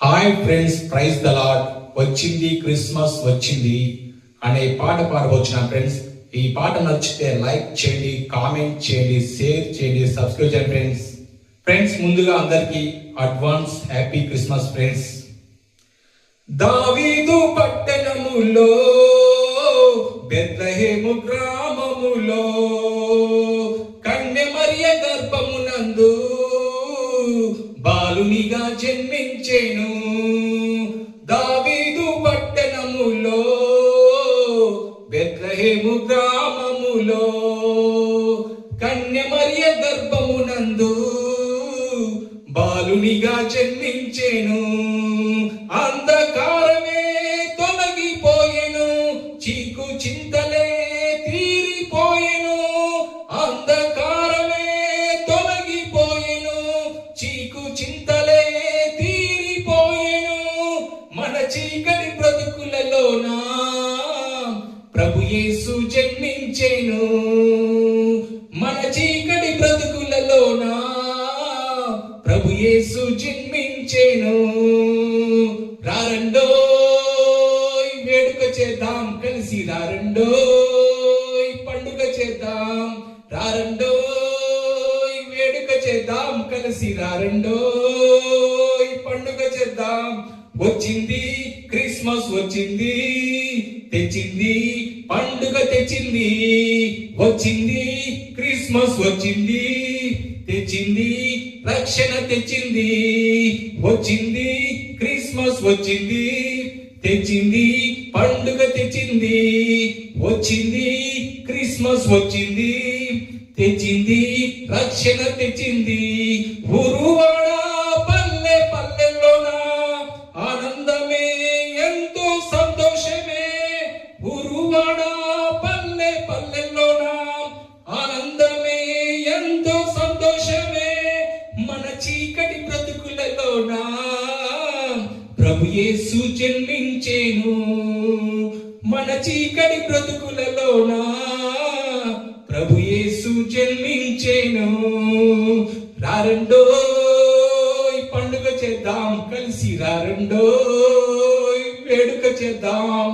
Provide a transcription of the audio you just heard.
Hi friends, praise the Lord. వచ్చింది Christmas వచ్చింది అనే పాట పాడవచ్చిన ఫ్రెండ్స్. ఈ పాట నచ్చితే లైక్ చేయండి, కామెంట్ చేయండి, షేర్ చేయండి, సబ్స్క్రైబ్ చేయండి ఫ్రెండ్స్. ఫ్రెండ్స్, ముందుగా అందరికి అడ్వాన్స్ హ్యాపీ క్రిస్మస్ ఫ్రెండ్స్. దావీదు పట్టణములో బెత్లెహేము గ్రామములో కన్య మరియ గర్భమునందు బాలునిగా జన్మించెను. దావీదు పట్టణములో బెత్లెహేము గ్రామములో కన్య మరియ గర్భమునందు బాలునిగా జన్మించెను. అంధకారమే తొలగిపోయెను, చీకు చింతలే తీరిపోయెను. అంధకారమే తొలగిపోయెను, చీకు చింతలే తీరిపోయెను. మన చీకటి బ్రతుకులలోన ప్రభు యేసు జన్మించెను. మన చీకటి బ్రతుకులలోన ప్రభు యేసు జన్మించెను. రారండోయ్ వేడుక చేద్దాం, కలిసి రారండోయ్ పండుగ చేద్దాం. రారండోయ్ వేడుక చేద్దాం, కలిసి రారండోయ్ పండుగ చేద్దాం. వచ్చింది క్రిస్మస్ వచ్చింది, తెచ్చింది పండుగ తెచ్చింది. వచ్చింది క్రిస్మస్ వచ్చింది, తెచ్చింది రక్షణ తెచ్చింది. వచ్చింది క్రిస్మస్ వచ్చింది, తెచ్చింది పండుగ తెచ్చింది. వచ్చింది క్రిస్మస్ వచ్చింది, తెచ్చింది రక్షణ తెచ్చింది. ఊరువాడ పల్లె పల్లెల్లోన ఆనందమే ఎంతో సంతోషమే. ఊరువాడ పల్లె పల్లెల్లోన ఆనందమే ఎంతో సంతోషమే. మన చీకటి బ్రతుకులలోన ప్రభు యేసు జన్మించెను. మన చీకటి బ్రతుకులలోన ప్రభు యేసు జన్మించెను. రారండోయ్ పండుగ చేద్దాం, కలిసి రారండోయ్ వేడుక చేద్దాం.